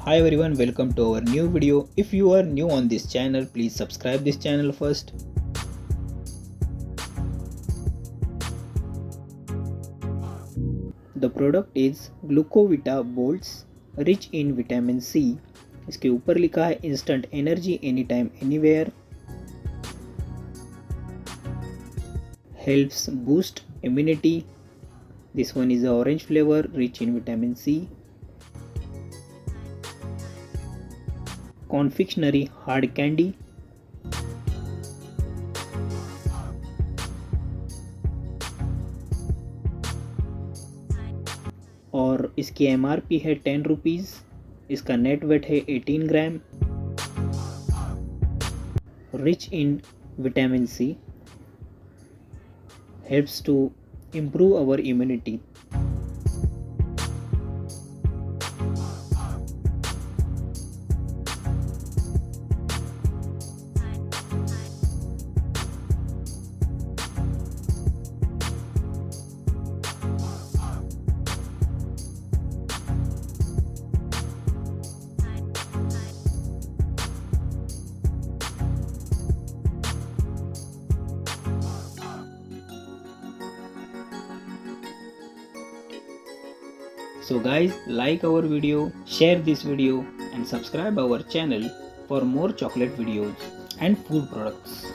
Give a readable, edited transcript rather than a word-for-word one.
Hi everyone, welcome to our new video. If you are new on this channel, please subscribe this channel first. The product is Glucovita bolts rich in vitamin C. इसके ऊपर लिखा है instant energy anytime anywhere. Helps boost immunity. This one is the orange flavor rich in vitamin C. Confectionery hard candy. और इसकी MRP है 10 rupees. इसका net weight है 18 gram. Rich in vitamin C. Helps to improve our immunity. So guys, like our video, share this video and subscribe our channel for more chocolate videos and food products.